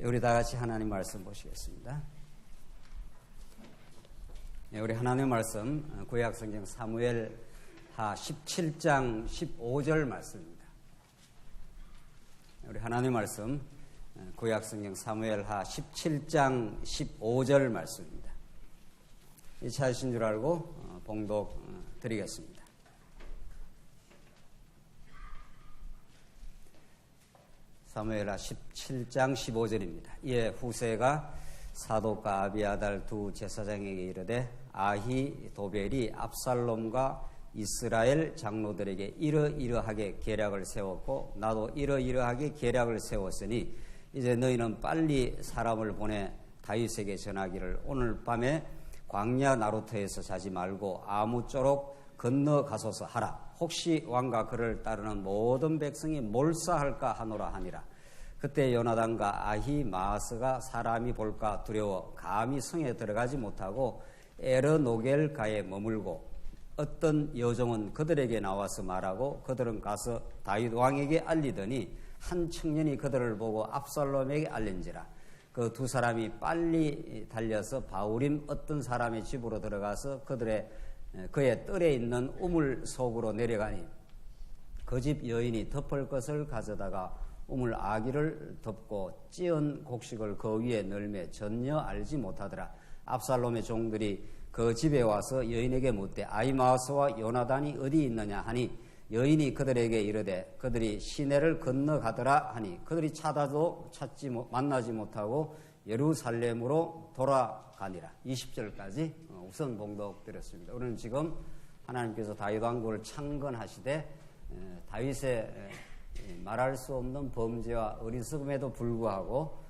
우리 다 같이 하나님 말씀 보시겠습니다. 우리 하나님 말씀 구약성경 사무엘하 17장 15절 말씀입니다. 우리 하나님 말씀 구약성경 사무엘하 17장 15절 말씀입니다. 이 찾으신 줄 알고 봉독 드리겠습니다. 사무엘하 17장 15절입니다. 이에 후세가 사독과 아비아달 두 제사장에게 이르되 아히 도벨이 압살롬과 이스라엘 장로들에게 이러이러하게 계략을 세웠고 나도 이러이러하게 계략을 세웠으니 이제 너희는 빨리 사람을 보내 다윗에게 전하기를 오늘 밤에 광야 나루터에서 자지 말고 아무쪼록 건너가소서 하라. 혹시 왕과 그를 따르는 모든 백성이 몰사할까 하노라 하니라. 그때 요나단과 아히마아스가 사람이 볼까 두려워 감히 성에 들어가지 못하고 에르노겔가에 머물고 어떤 여종은 그들에게 나와서 말하고 그들은 가서 다윗 왕에게 알리더니 한 청년이 그들을 보고 압살롬에게 알린지라. 그 두 사람이 빨리 달려서 바우림 어떤 사람의 집으로 들어가서 그의 뜰에 있는 우물 속으로 내려가니 그 집 여인이 덮을 것을 가져다가 우물 아기를 덮고 찌은 곡식을 그 위에 널매 전혀 알지 못하더라. 압살롬의 종들이 그 집에 와서 여인에게 묻되 아히마아스와 요나단이 어디 있느냐 하니 여인이 그들에게 이르되 그들이 시내를 건너가더라 하니 그들이 찾아도 만나지 못하고 예루살렘으로 돌아가니라. 20절까지 우선 봉독드렸습니다. 우리는 지금 하나님께서 다윗 왕국을 창건하시되 다윗의 말할 수 없는 범죄와 어리석음에도 불구하고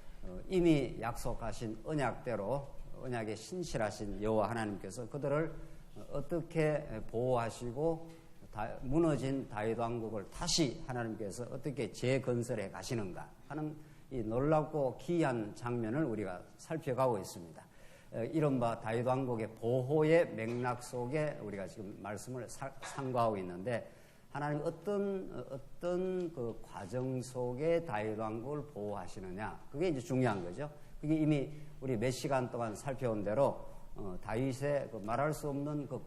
이미 약속하신 언약대로 언약에 신실하신 여호와 하나님께서 그들을 어떻게 보호하시고 무너진 다윗 왕국을 다시 하나님께서 어떻게 재건설해 가시는가 하는 이 놀랍고 기이한 장면을 우리가 살펴가고 있습니다. 이른바 다윗 왕국의 보호의 맥락 속에 우리가 지금 말씀을 상고하고 있는데 하나님 어떤 그 과정 속에 다윗 왕국을 보호하시느냐 그게 이제 중요한 거죠. 그게 이미 우리 몇 시간 동안 살펴온 대로 다윗의 그 말할 수 없는 그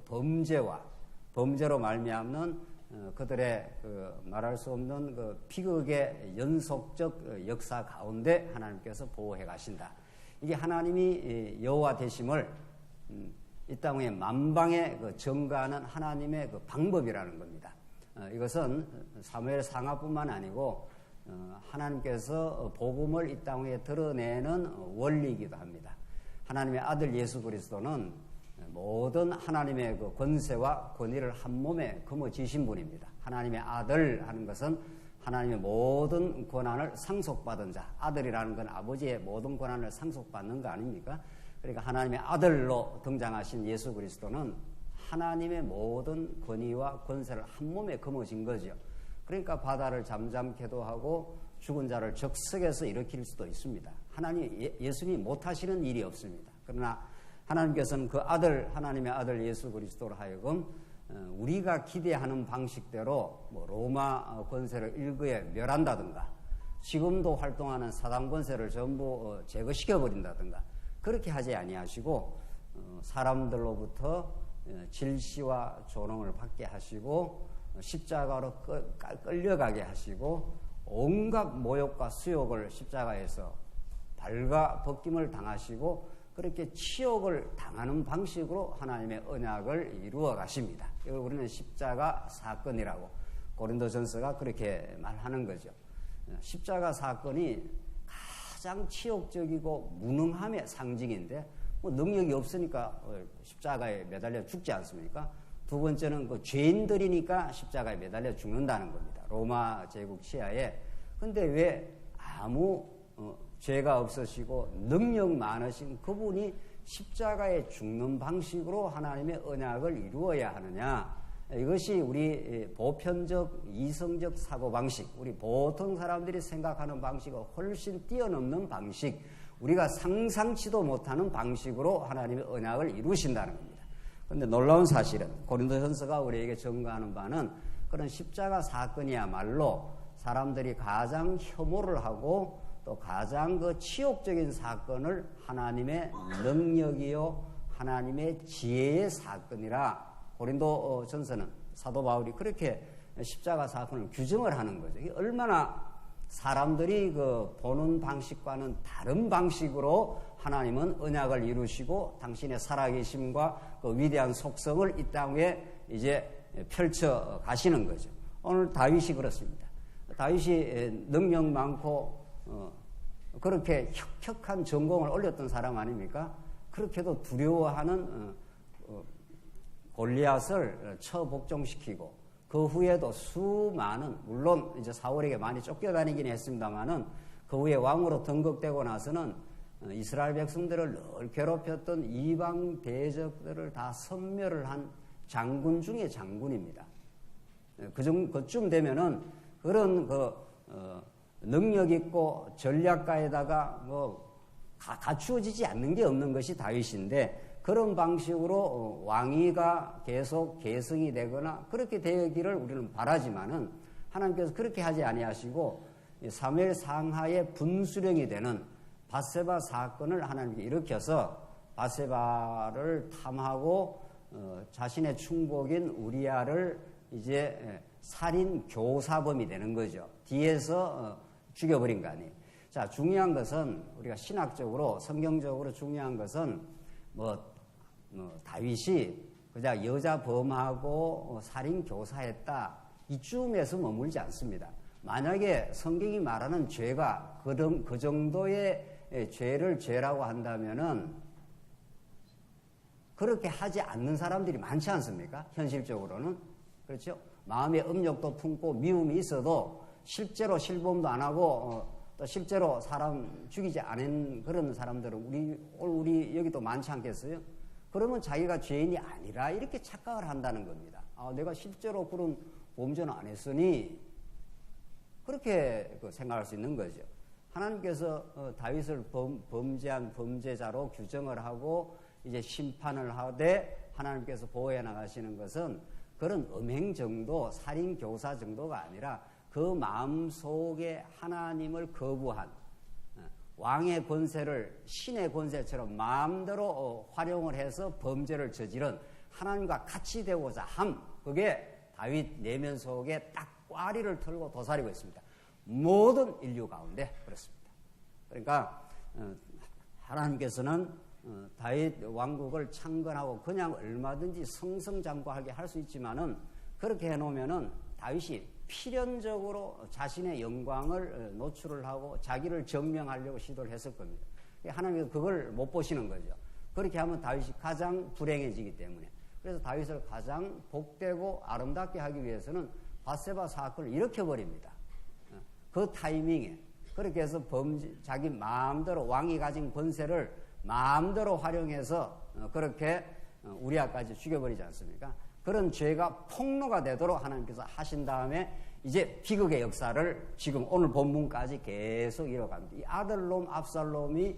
범죄로 말미암는 그들의 그 말할 수 없는 그 비극의 연속적 역사 가운데 하나님께서 보호해 가신다. 이게 하나님이 여호와 되심을 이 땅에 만방에 그 증거하는 하나님의 그 방법이라는 겁니다. 이것은 사무엘 상하뿐만 아니고 하나님께서 복음을 이 땅에 드러내는 원리이기도 합니다. 하나님의 아들 예수 그리스도는 모든 하나님의 그 권세와 권위를 한 몸에 거머쥐신 분입니다. 하나님의 아들 하는 것은 하나님의 모든 권한을 상속받은 자, 아들이라는 건 아버지의 모든 권한을 상속받는 거 아닙니까? 그러니까 하나님의 아들로 등장하신 예수 그리스도는 하나님의 모든 권위와 권세를 한 몸에 거머쥔 거죠. 그러니까 바다를 잠잠케도 하고 죽은 자를 적석에서 일으킬 수도 있습니다. 예수님이 못하시는 일이 없습니다. 그러나 하나님께서는 그 하나님의 아들 예수 그리스도로 하여금 우리가 기대하는 방식대로 로마 권세를 일거에 멸한다든가 지금도 활동하는 사단 권세를 전부 제거시켜버린다든가 그렇게 하지 아니하시고 사람들로부터 질시와 조롱을 받게 하시고 십자가로 끌려가게 하시고 온갖 모욕과 수욕을 십자가에서 발가 벗김을 당하시고 그렇게 치욕을 당하는 방식으로 하나님의 언약을 이루어 가십니다. 이걸 우리는 십자가 사건이라고 고린도전서가 그렇게 말하는 거죠. 십자가 사건이 가장 치욕적이고 무능함의 상징인데 능력이 없으니까 십자가에 매달려 죽지 않습니까? 두 번째는 그 죄인들이니까 십자가에 매달려 죽는다는 겁니다. 로마 제국 치하에. 근데 왜 아무 죄가 없으시고 능력 많으신 그분이 십자가에 죽는 방식으로 하나님의 언약을 이루어야 하느냐. 이것이 우리 보편적 이성적 사고방식, 우리 보통 사람들이 생각하는 방식을 훨씬 뛰어넘는 방식, 우리가 상상치도 못하는 방식으로 하나님의 언약을 이루신다는 겁니다. 그런데 놀라운 사실은 고린도전서가 우리에게 증거하는 바는 그런 십자가 사건이야말로 사람들이 가장 혐오를 하고 또 가장 그 치욕적인 사건을 하나님의 능력이요 하나님의 지혜의 사건이라 고린도 전서는 사도 바울이 그렇게 십자가 사건을 규정을 하는 거죠. 이게 얼마나 사람들이 그 보는 방식과는 다른 방식으로 하나님은 언약을 이루시고 당신의 살아계심과 그 위대한 속성을 이 땅에 이제 펼쳐 가시는 거죠. 오늘 다윗이 그렇습니다. 다윗이 능력 많고 그렇게 혁혁한 전공을 올렸던 사람 아닙니까? 그렇게도 두려워하는 골리앗을 처복종시키고 그 후에도 수많은, 물론 이제 사울에게 많이 쫓겨다니긴 했습니다만은 그 후에 왕으로 등극되고 나서는 이스라엘 백성들을 늘 괴롭혔던 이방 대적들을 다 섬멸을 한 장군 중에 장군입니다. 그쯤 되면은 그런 능력 있고 전략가에다가 갖추어지지 않는 게 없는 것이 다윗인데 그런 방식으로 왕위가 계속 계승이 되거나 그렇게 되기를 우리는 바라지만은 하나님께서 그렇게 하지 아니하시고 사무엘 상하의 분수령이 되는 밧세바 사건을 하나님께 일으켜서 밧세바를 탐하고 자신의 충복인 우리아를 이제 살인 교사범이 되는 거죠. 뒤에서 죽여버린 거 아니에요. 자, 중요한 것은 우리가 신학적으로 성경적으로 중요한 것은 다윗이 그냥 여자 범하고 살인 교사했다 이쯤에서 머물지 않습니다. 만약에 성경이 말하는 죄가 그 정도의 죄를 죄라고 한다면은 그렇게 하지 않는 사람들이 많지 않습니까? 현실적으로는. 그렇죠? 마음의 음욕도 품고 미움이 있어도 실제로 실범도 안 하고 또 실제로 사람 죽이지 않은 그런 사람들은 우리 여기도 많지 않겠어요? 그러면 자기가 죄인이 아니라 이렇게 착각을 한다는 겁니다. 내가 실제로 그런 범죄는 안 했으니 그렇게 생각할 수 있는 거죠. 하나님께서 다윗을 범죄한 범죄자로 규정을 하고 이제 심판을 하되 하나님께서 보호해 나가시는 것은 그런 음행 정도, 살인 교사 정도가 아니라 그 마음 속에 하나님을 거부한 왕의 권세를 신의 권세처럼 마음대로 활용을 해서 범죄를 저지른 하나님과 같이 되고자 함, 그게 다윗 내면 속에 딱 꽈리를 털고 도사리고 있습니다. 모든 인류 가운데 그렇습니다. 그러니까 하나님께서는 다윗 왕국을 창건하고 그냥 얼마든지 성성장구하게 할 수 있지만은 그렇게 해놓으면은 다윗이 필연적으로 자신의 영광을 노출을 하고 자기를 증명하려고 시도를 했을 겁니다. 하나님께서 그걸 못 보시는 거죠. 그렇게 하면 다윗이 가장 불행해지기 때문에. 그래서 다윗을 가장 복되고 아름답게 하기 위해서는 밧세바 사건을 일으켜버립니다. 그 타이밍에. 그렇게 해서 자기 마음대로 왕이 가진 권세를 마음대로 활용해서 그렇게 우리아까지 죽여버리지 않습니까? 그런 죄가 폭로가 되도록 하나님께서 하신 다음에 이제 비극의 역사를 지금 오늘 본문까지 계속 이어갑니다. 이 아들놈 압살롬이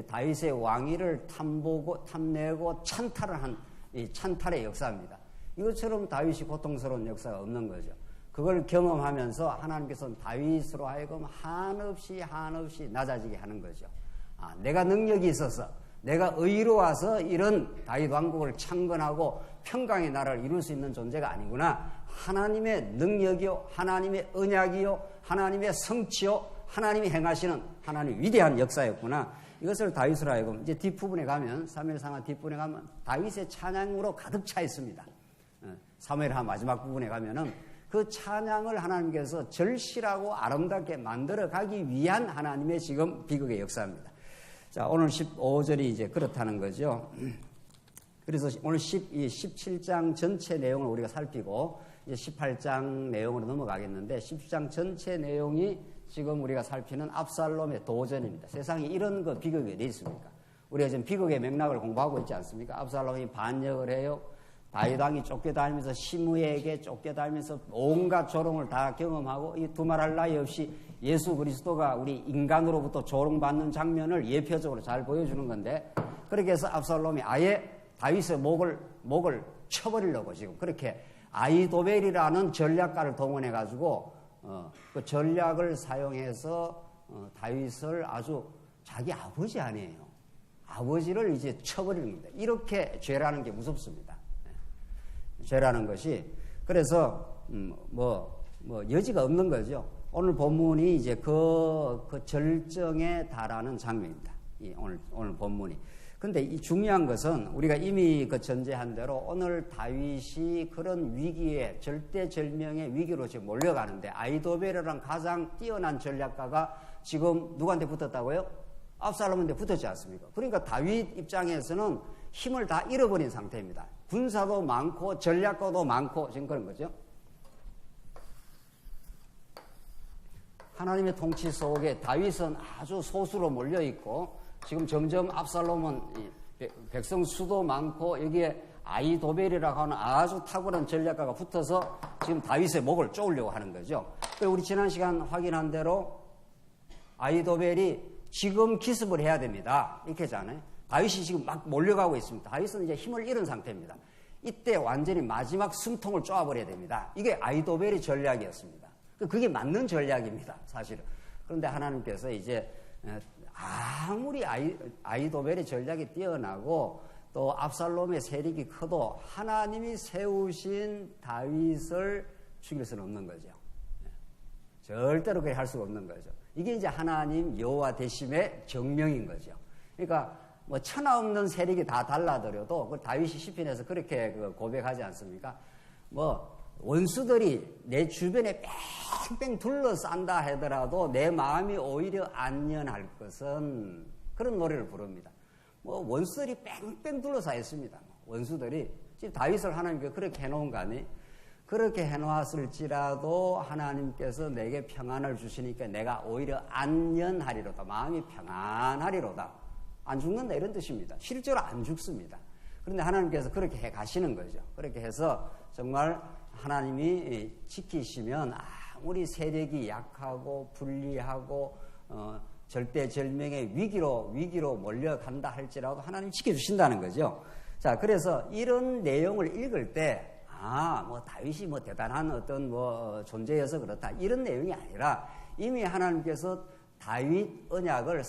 다윗의 왕위를 탐내고 찬탈을 한 이 찬탈의 역사입니다. 이것처럼 다윗이 고통스러운 역사가 없는 거죠. 그걸 경험하면서 하나님께서는 다윗으로 하여금 한없이 낮아지게 하는 거죠. 내가 능력이 있어서 내가 의로워서 이런 다윗 왕국을 창건하고 평강의 나라를 이룰 수 있는 존재가 아니구나. 하나님의 능력이요, 하나님의 언약이요, 하나님의 성취요, 하나님이 행하시는 하나님의 위대한 역사였구나. 이것을 다윗으로 하여금 이제 뒷부분에 가면 사무엘상하 뒷부분에 가면 다윗의 찬양으로 가득 차 있습니다. 사무엘하 마지막 부분에 가면은 그 찬양을 하나님께서 절실하고 아름답게 만들어 가기 위한 하나님의 지금 비극의 역사입니다. 자, 오늘 15절이 이제 그렇다는 거죠. 그래서 오늘 17장 전체 내용을 우리가 살피고 이제 18장 내용으로 넘어가겠는데 17장 전체 내용이 지금 우리가 살피는 압살롬의 도전입니다. 세상에 이런 거 비극이 어디 있습니까? 우리가 지금 비극의 맥락을 공부하고 있지 않습니까? 압살롬이 반역을 해요. 다윗 왕이 쫓겨다니면서 시므에게 쫓겨다니면서 온갖 조롱을 다 경험하고 이 두말할 나위 없이 예수 그리스도가 우리 인간으로부터 조롱받는 장면을 예표적으로 잘 보여주는 건데 그렇게 해서 압살롬이 아예 다윗의 목을 쳐버리려고 지금 그렇게 아히도벨이라는 전략가를 동원해가지고 그 전략을 사용해서 다윗을 아주 자기 아버지 아니에요. 아버지를 이제 쳐버리는 겁니다. 이렇게 죄라는 게 무섭습니다. 죄라는 것이. 그래서 여지가 없는 거죠. 오늘 본문이 이제 그 절정에 달하는 장면입니다. 오늘 본문이. 근데 이 중요한 것은 우리가 이미 그 전제한 대로 오늘 다윗이 그런 위기에, 절대절명의 위기로 지금 몰려가는데, 아히도벨이랑 가장 뛰어난 전략가가 지금 누구한테 붙었다고요? 압살롬한테 붙었지 않습니까? 그러니까 다윗 입장에서는 힘을 다 잃어버린 상태입니다. 군사도 많고 전략가도 많고 지금 그런 거죠. 하나님의 통치 속에 다윗은 아주 소수로 몰려있고, 지금 점점 압살롬은 백성 수도 많고 여기에 아히도벨이라고 하는 아주 탁월한 전략가가 붙어서 지금 다윗의 목을 쪼으려고 하는 거죠. 우리 지난 시간 확인한 대로 아히도벨이 지금 기습을 해야 됩니다. 이렇게 하잖아요. 다윗이 지금 막 몰려가고 있습니다. 다윗은 이제 힘을 잃은 상태입니다. 이때 완전히 마지막 숨통을 쪼아버려야 됩니다. 이게 아히도벨의 전략이었습니다. 그게 맞는 전략입니다, 사실은. 그런데 하나님께서 이제 아무리 아히도벨의 전략이 뛰어나고 또 압살롬의 세력이 커도 하나님이 세우신 다윗을 죽일 수는 없는 거죠. 절대로 그렇게 할 수가 없는 거죠. 이게 이제 하나님 여호와 대심의 정명인 거죠. 그러니까 뭐 천하 없는 세력이 다 달라들어도 그 다윗이 시편에서 그렇게 고백하지 않습니까? 뭐 원수들이 내 주변에 뺑뺑 둘러싼다 하더라도 내 마음이 오히려 안연할 것은, 그런 노래를 부릅니다. 뭐 원수들이 뺑뺑 둘러싸 있습니다. 원수들이 지금 다윗을 하나님께 그렇게 해놓은 거 아니? 그렇게 해놓았을지라도 하나님께서 내게 평안을 주시니까 내가 오히려 안연하리로다. 마음이 평안하리로다. 안 죽는다 이런 뜻입니다. 실제로 안 죽습니다. 그런데 하나님께서 그렇게 해 가시는 거죠. 그렇게 해서 정말 하나님이 지키시면 아무리 세력이 약하고 불리하고 절대절명의 위기로 몰려간다 할지라도 하나님이 지켜주신다는 거죠. 자, 그래서 이런 내용을 읽을 때 다윗이 대단한 어떤 존재여서 그렇다, 이런 내용이 아니라 이미 하나님께서 다윗 언약을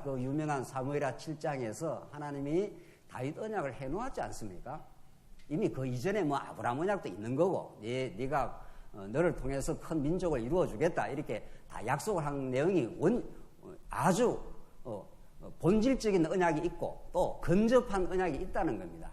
그 유명한 사무엘하 7장에서 하나님이 다윗 언약을 해놓았지 않습니까? 이미 그 이전에 아브라함 언약도 있는 거고, 네가 너를 통해서 큰 민족을 이루어 주겠다, 이렇게 다 약속을 한 내용이 아주 본질적인 언약이 있고 또 근접한 언약이 있다는 겁니다,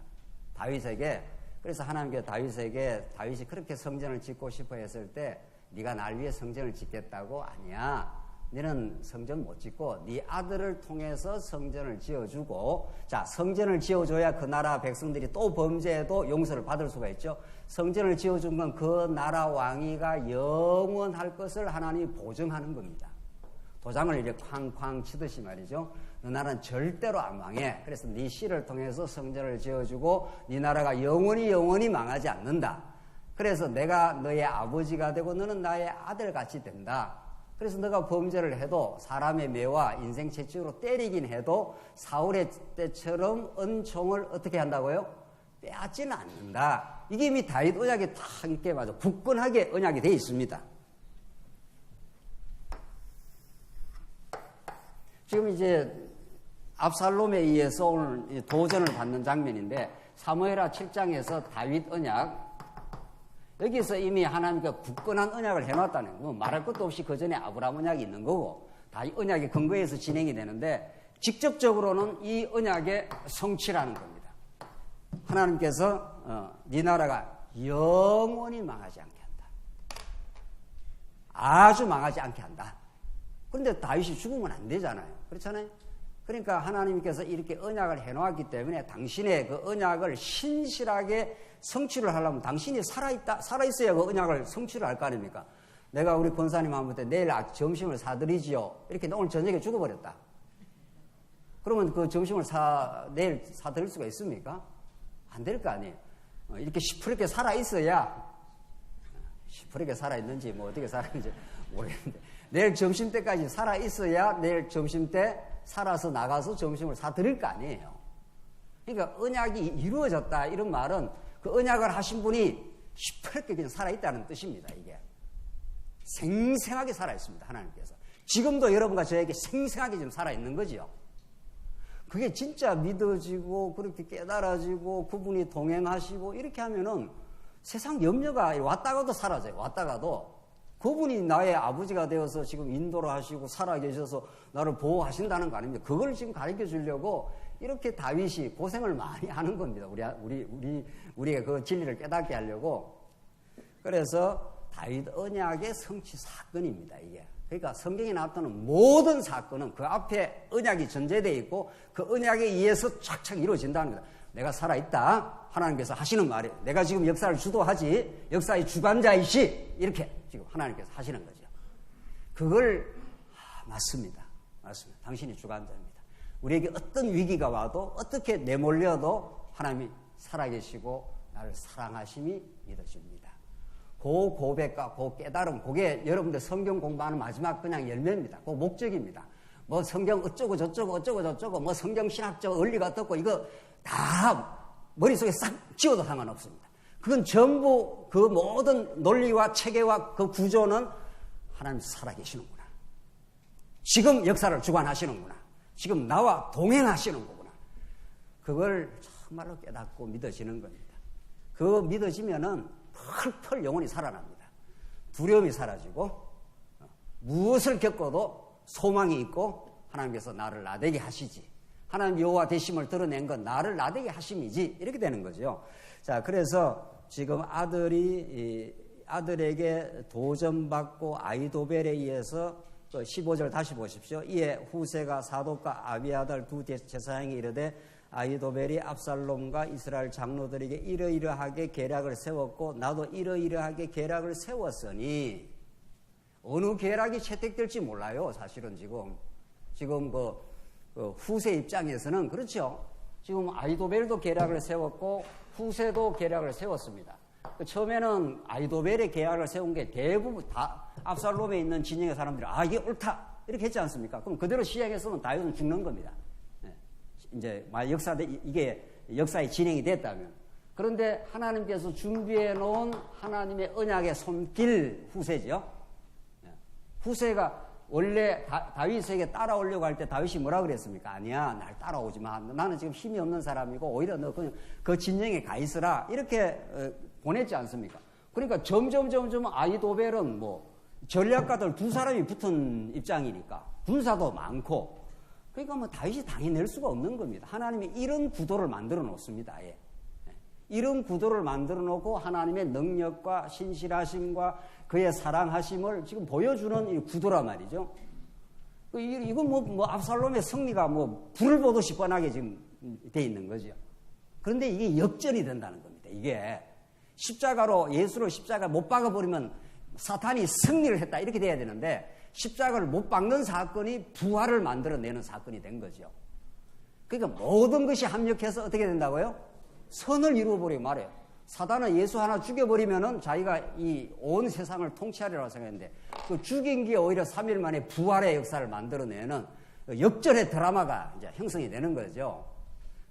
다윗에게. 그래서 하나님께서 다윗이 그렇게 성전을 짓고 싶어 했을 때 네가 날 위해 성전을 짓겠다고? 아니야. 너는 성전 못 짓고 네 아들을 통해서 성전을 지어주고, 자, 성전을 지어줘야 그 나라 백성들이 또 범죄해도 용서를 받을 수가 있죠. 성전을 지어준 건 그 나라 왕위가 영원할 것을 하나님이 보증하는 겁니다. 도장을 이렇게 쾅쾅 치듯이 말이죠. 너 나라는 절대로 안 망해. 그래서 네 씨를 통해서 성전을 지어주고 네 나라가 영원히 망하지 않는다. 그래서 내가 너의 아버지가 되고 너는 나의 아들같이 된다. 그래서 너가 범죄를 해도 사람의 매와 인생 채찍으로 때리긴 해도 사울의 때처럼 은총을 어떻게 한다고요? 빼앗지는 않는다. 이게 이미 다윗 언약에 딱 이렇게 맞아 굳건하게 언약이 되어 있습니다. 지금 이제 압살롬에 의해서 오늘 도전을 받는 장면인데, 사무엘하 7장에서 다윗 언약, 여기서 이미 하나님과 굳건한 언약을 해놨다는 거, 말할 것도 없이 그 전에 아브라함 언약이 있는 거고 다 이 언약의 근거에서 진행이 되는데, 직접적으로는 이 언약의 성취라는 겁니다. 하나님께서 네 나라가 영원히 망하지 않게 한다. 아주 망하지 않게 한다. 그런데 다윗이 죽으면 안 되잖아요. 그렇잖아요. 그러니까 하나님께서 이렇게 언약을 해놓았기 때문에 당신의 그 언약을 신실하게 성취를 하려면 당신이 살아있어야 그 언약을 성취를 할 거 아닙니까? 내가 우리 권사님 한번 내일 점심을 사드리지요. 이렇게 오늘 저녁에 죽어버렸다. 그러면 그 점심을 내일 사드릴 수가 있습니까? 안 될 거 아니에요. 이렇게 시퍼렇게 살아있어야, 시퍼렇게 살아있는지 어떻게 살아있는지 모르겠는데, 내일 점심때까지 살아있어야 내일 점심때 살아서 나가서 점심을 사드릴 거 아니에요. 그러니까 언약이 이루어졌다, 이런 말은 그 언약을 하신 분이 시퍼렇게 그냥 살아있다는 뜻입니다. 이게 생생하게 살아있습니다, 하나님께서. 지금도 여러분과 저에게 생생하게 지금 살아있는 거지요. 그게 진짜 믿어지고 그렇게 깨달아지고 그분이 동행하시고 이렇게 하면은 세상 염려가 왔다가도 사라져요. 왔다가도 그분이 나의 아버지가 되어서 지금 인도를 하시고 살아계셔서 나를 보호하신다는 거 아닙니까? 그걸 지금 가르쳐 주려고 이렇게 다윗이 고생을 많이 하는 겁니다. 우리가 그 진리를 깨닫게 하려고. 그래서 다윗 언약의 성취 사건입니다, 이게. 그러니까 성경에 나타나는 모든 사건은 그 앞에 언약이 전제되어 있고 그 언약에 의해서 착착 이루어진다는 거다. 내가 살아있다. 하나님께서 하시는 말이에요. 내가 지금 역사를 주도하지. 역사의 주관자이시. 이렇게 지금 하나님께서 하시는 거죠. 그걸 맞습니다. 맞습니다. 당신이 주관자입니다. 우리에게 어떤 위기가 와도 어떻게 내몰려도 하나님이 살아계시고 나를 사랑하심이 믿어집니다. 그 고백과 그 깨달음, 그게 여러분들 성경 공부하는 마지막 그냥 열매입니다. 그 목적입니다. 뭐 성경 어쩌고 저쩌고 뭐 성경 신학적 원리가 어떻고 이거 다 머릿속에 싹 지워도 상관없습니다. 그건 전부 그 모든 논리와 체계와 그 구조는 하나님 살아계시는구나. 지금 역사를 주관하시는구나. 지금 나와 동행하시는 거구나. 그걸 정말로 깨닫고 믿어지는 겁니다. 그 믿어지면은 펄펄 영혼이 살아납니다. 두려움이 사라지고 무엇을 겪어도 소망이 있고 하나님께서 나를 나되게 하시지. 하나님 여호와 되심을 드러낸 건 나를 나되게 하심이지. 이렇게 되는 거죠. 자, 그래서 지금 아들에게 도전받고 아히도벨에 의해서 15절 다시 보십시오. 이에 후세가 사독과 아비아달 두 제사장이 이르되 아히도벨이 압살롬과 이스라엘 장로들에게 이러이러하게 계략을 세웠고 나도 이러이러하게 계략을 세웠으니 어느 계략이 채택될지 몰라요. 사실은 지금 그 후세 입장에서는 그렇죠. 지금 아히도벨도 계략을 세웠고 후세도 계략을 세웠습니다. 처음에는 아히도벨의 계략을 세운 게 대부분 다 압살롬에 있는 진영의 사람들이 이게 옳다 이렇게 했지 않습니까? 그럼 그대로 시행했으면 다윗은 죽는 겁니다. 이제 이게 역사의 진행이 됐다면. 그런데 하나님께서 준비해 놓은 하나님의 언약의 손길 후세죠. 후세가 원래 다윗에게 따라오려고 할 때 다윗이 뭐라 그랬습니까? 아니야, 날 따라오지 마. 나는 지금 힘이 없는 사람이고 오히려 너 그냥 그 진영에 가 있으라. 이렇게 보냈지 않습니까? 그러니까 점점 아히도벨은 뭐 전략가들 두 사람이 붙은 입장이니까 군사도 많고 그러니까 뭐 다윗이 당해낼 수가 없는 겁니다. 하나님이 이런 구도를 만들어 놓습니다. 예. 이런 구도를 만들어 놓고 하나님의 능력과 신실하심과 그의 사랑하심을 지금 보여주는 이 구도란 말이죠. 이건 뭐 압살롬의 승리가 뭐 불을 보듯이 뻔하게 지금 돼 있는 거죠. 그런데 이게 역전이 된다는 겁니다. 이게 예수를 십자가 못 박아버리면 사탄이 승리를 했다 이렇게 돼야 되는데 십자가를 못 박는 사건이 부활을 만들어내는 사건이 된 거죠. 그러니까 모든 것이 합력해서 어떻게 된다고요? 선을 이루어버리고 말해요. 사단은 예수 하나 죽여버리면은 자기가 이 온 세상을 통치하리라고 생각했는데 그 죽인 게 오히려 3일 만에 부활의 역사를 만들어내는 역전의 드라마가 이제 형성이 되는 거죠.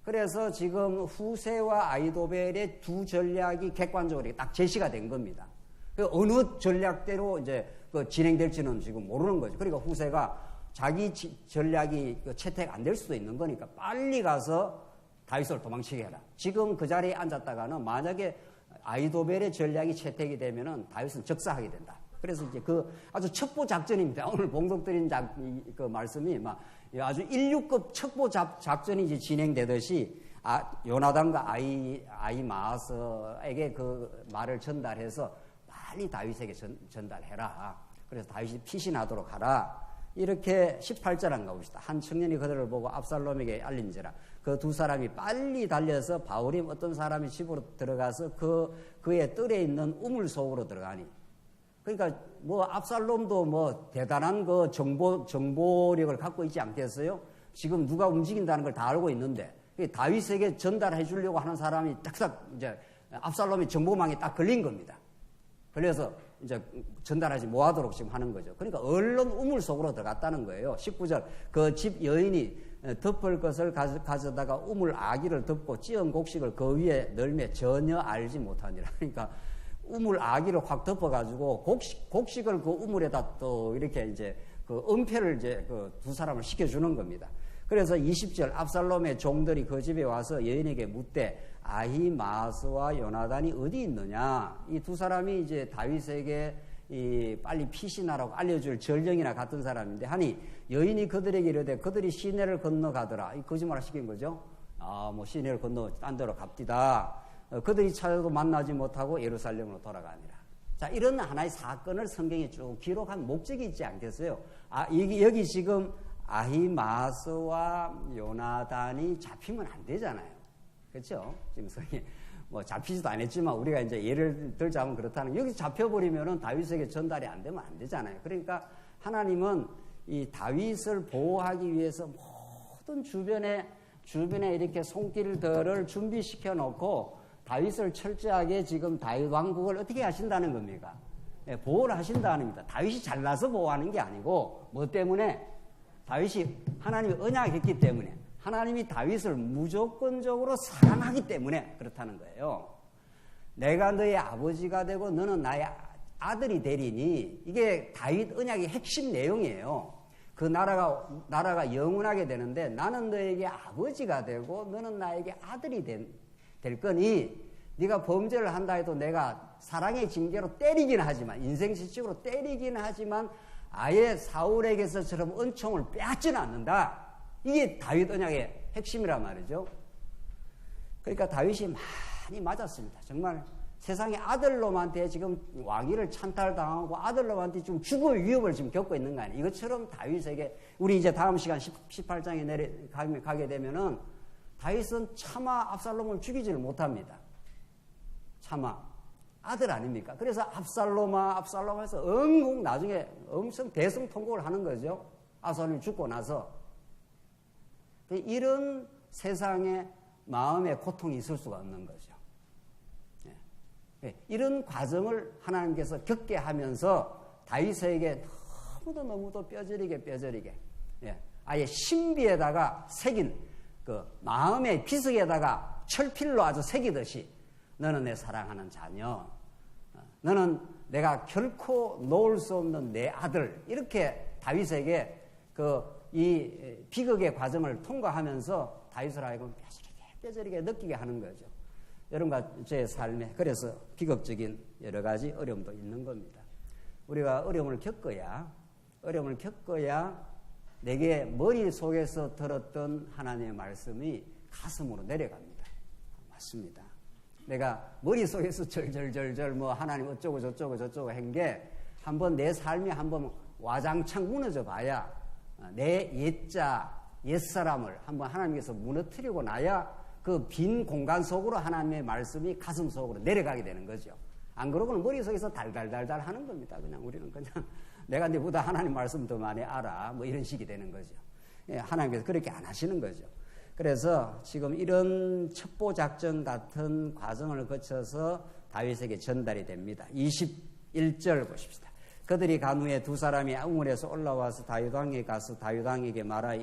그래서 지금 후세와 아히도벨의 두 전략이 객관적으로 딱 제시가 된 겁니다. 어느 전략대로 이제 진행될지는 지금 모르는 거죠. 그러니까 후세가 자기 전략이 채택 안 될 수도 있는 거니까 빨리 가서 다윗을 도망치게 해라. 지금 그 자리에 앉았다가는 만약에 아히도벨의 전략이 채택이 되면은 다윗은 적사하게 된다. 그래서 이제 그 아주 첩보 작전입니다. 오늘 봉독드린 그 말씀이 막 아주 인류급 첩보 작전이 이제 진행되듯이 요나단과 아히마아스에게 그 말을 전달해서 빨리 다윗에게 전달해라. 그래서 다윗이 피신하도록 하라. 이렇게 18절 한 가봅시다. 한 청년이 그들을 보고 압살롬에게 알린지라. 그 두 사람이 빨리 달려서 바울임 어떤 사람이 집으로 들어가서 그의 뜰에 있는 우물 속으로 들어가니. 그러니까 뭐 압살롬도 뭐 대단한 그 정보력을 갖고 있지 않겠어요? 지금 누가 움직인다는 걸 다 알고 있는데 다윗에게 전달해 주려고 하는 사람이 딱딱 이제 압살롬의 정보망에 딱 걸린 겁니다. 그래서 이제 전달하지 못하도록 지금 하는 거죠. 그러니까 얼른 우물 속으로 들어갔다는 거예요. 19절 그 집 여인이 덮을 것을 가져다가 우물 아기를 덮고 찌은 곡식을 그 위에 널매 전혀 알지 못하니라. 그러니까 우물 아기를 확 덮어가지고 곡식을 그 우물에다 또 이렇게 이제 그 은폐를 이제 그 두 사람을 시켜주는 겁니다. 그래서 20절 압살롬의 종들이 그 집에 와서 여인에게 묻되 아히마아스와 요나단이 어디 있느냐? 이 두 사람이 이제 다윗에게 빨리 피신하라고 알려줄 전령이나 같은 사람인데 하니 여인이 그들에게 이르되 그들이 시내를 건너가더라. 이 거짓말을 시킨 거죠. 뭐 시내를 건너 딴 데로 갑디다. 그들이 찾아도 만나지 못하고 예루살렘으로 돌아가니라. 자, 이런 하나의 사건을 성경에 쭉 기록한 목적이 있지 않겠어요? 여기 지금 아히마스와 요나단이 잡히면 안 되잖아요. 그렇죠? 지금 성경에 뭐 잡히지도 않았지만 우리가 이제 예를 들자면 그렇다는 여기 잡혀버리면은 다윗에게 전달이 안 되면 안 되잖아요. 그러니까 하나님은 이 다윗을 보호하기 위해서 모든 주변에 이렇게 손길들을 준비시켜 놓고 다윗을 철저하게 지금 다윗 왕국을 어떻게 하신다는 겁니까? 예, 보호를 하신다는 겁니다. 다윗이 잘나서 보호하는 게 아니고 뭐 때문에? 다윗이 하나님이 언약했기 때문에 하나님이 다윗을 무조건적으로 사랑하기 때문에 그렇다는 거예요. 내가 너의 아버지가 되고 너는 나의 아들이 되리니 이게 다윗 언약의 핵심 내용이에요. 그 나라가 영원하게 되는데 나는 너에게 아버지가 되고 너는 나에게 아들이 될 거니 네가 범죄를 한다 해도 내가 사랑의 징계로 때리긴 하지만 인생 실직으로 때리긴 하지만 아예 사울에게서처럼 은총을 빼앗지는 않는다. 이게 다윗 언약의 핵심이란 말이죠. 그러니까 다윗이 많이 맞았습니다. 정말 세상의 아들놈한테 지금 왕위를 찬탈당하고 아들놈한테 지금 죽음의 위협을 지금 겪고 있는 거 아니에요. 이것처럼 다윗에게 우리 이제 다음 시간 18장에 가게 되면은 다윗은 차마 압살롬을 죽이지를 못합니다. 차마. 아들 아닙니까? 그래서 압살롬아 해서 엉엉 나중에 엄청 대성통곡을 하는 거죠. 압살롬이 죽고 나서. 이런 세상에 마음의 고통이 있을 수가 없는 거죠. 이런 과정을 하나님께서 겪게 하면서 다윗에게 너무도 뼈저리게 아예 신비에다가 새긴 그 마음의 비석에다가 철필로 아주 새기듯이 너는 내 사랑하는 자녀, 너는 내가 결코 놓을 수 없는 내 아들, 이렇게 다윗에게 이 비극의 과정을 통과하면서 다윗을 하여금 뼈저리게 느끼게 하는 거죠. 여러분과 제 삶에 그래서 비극적인 여러 가지 어려움도 있는 겁니다. 우리가 어려움을 겪어야 내게 머릿속에서 들었던 하나님의 말씀이 가슴으로 내려갑니다. 맞습니다. 내가 머릿속에서 절절절절 뭐 하나님 어쩌고 저쩌고 한 게 한번 내 삶이 한번 와장창 무너져 봐야 내 옛사람을 한번 하나님께서 무너뜨리고 나야 그 빈 공간 속으로 하나님의 말씀이 가슴 속으로 내려가게 되는 거죠. 안 그러고는 머릿속에서 달달달달 하는 겁니다. 그냥 우리는 그냥 내가 너보다 하나님 말씀 더 많이 알아. 뭐 이런 식이 되는 거죠. 예, 하나님께서 그렇게 안 하시는 거죠. 그래서 지금 이런 첩보작전 같은 과정을 거쳐서 다윗에게 전달이 됩니다. 21절 보십시다. 그들이 간 후에 두 사람이 우물에서 올라와서 다윗 왕에게 가서 다윗 왕에게 말하여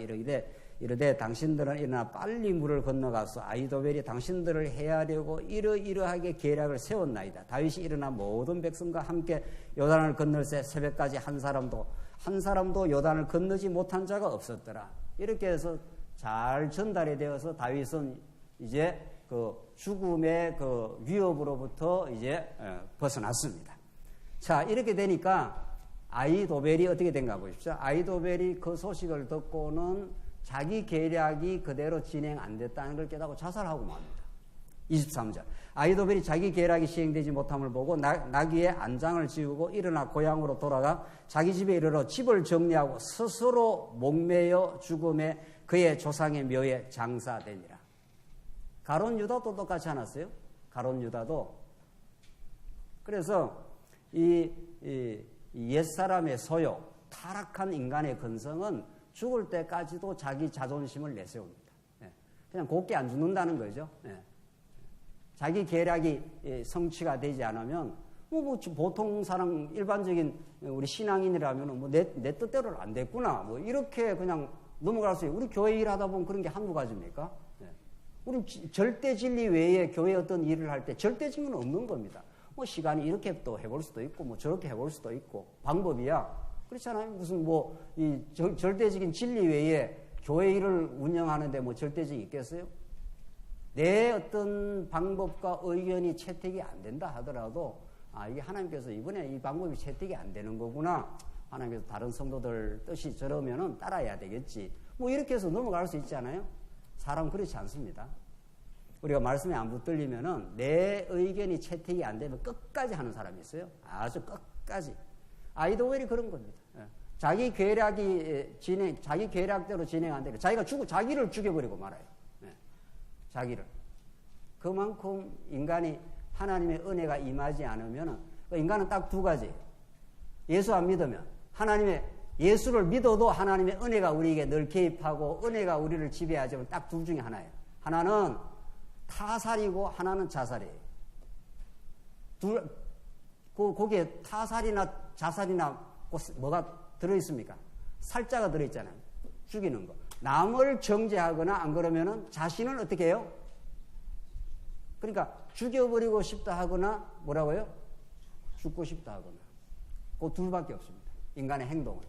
이르되 당신들은 일어나 빨리 물을 건너가서 아히도벨이 당신들을 해하려고 이러이러하게 계략을 세웠나이다. 다윗이 일어나 모든 백성과 함께 요단을 건널새 새벽까지 한 사람도 요단을 건너지 못한 자가 없었더라. 이렇게 해서 잘 전달이 되어서 다윗은 이제 그 죽음의 그 위협으로부터 이제 벗어났습니다. 자, 이렇게 되니까 아히도벨이 어떻게 된가 보십시오. 아히도벨이 그 소식을 듣고는 자기 계략이 그대로 진행 안 됐다는 걸 깨닫고 자살하고 맙니다. 23절. 아히도벨이 자기 계략이 시행되지 못함을 보고 나귀의 안장을 지우고 일어나 고향으로 돌아가 자기 집에 이르러 집을 정리하고 스스로 목매여 죽음에 그의 조상의 묘에 장사되니라. 가론 유다도 똑같지 않았어요? 가론 유다도. 그래서 이 옛사람의 소욕, 타락한 인간의 근성은 죽을 때까지도 자기 자존심을 내세웁니다. 그냥 곱게 안 죽는다는 거죠. 자기 계략이 성취가 되지 않으면 뭐 보통 사람 일반적인 우리 신앙인이라면 뭐 내 뜻대로는 안 됐구나 뭐 이렇게 그냥 넘어갈 수 있어요. 우리 교회 일하다 보면 그런 게 한두 가지입니까? 우리 절대 진리 외에 교회 어떤 일을 할 때 절대 진리는 없는 겁니다. 뭐 시간이 이렇게 또 해볼 수도 있고 뭐 저렇게 해볼 수도 있고 방법이야. 그렇잖아요. 무슨 이 절대적인 진리 외에 교회 일을 운영하는데 절대적이 있겠어요? 내 어떤 방법과 의견이 채택이 안 된다 하더라도 이게 하나님께서 이번에 이 방법이 채택이 안 되는 거구나. 하나님께서 다른 성도들 뜻이 저러면은 따라야 되겠지. 이렇게 해서 넘어갈 수 있잖아요. 사람 그렇지 않습니다. 우리가 말씀에 안 붙들리면은 내 의견이 채택이 안 되면 끝까지 하는 사람이 있어요. 아주 끝까지. 아이도웰이 그런 겁니다. 자기 자기 계략대로 진행 안 되니까 자기를 죽여버리고 말아요. 자기를. 그만큼 인간이 하나님의 은혜가 임하지 않으면 인간은 딱 두 가지. 예수 안 믿으면 예수를 믿어도 하나님의 은혜가 우리에게 늘 개입하고 은혜가 우리를 지배하지만 딱 둘 중에 하나예요. 하나는 타살이고 하나는 자살이에요. 거기에 타살이나 자살이나 뭐가 들어있습니까? 살자가 들어있잖아요. 죽이는 거. 남을 정죄하거나 안 그러면은 자신을 어떻게 해요? 그러니까 죽여버리고 싶다 하거나 뭐라고요? 죽고 싶다 하거나. 그 둘밖에 없습니다. 인간의 행동을.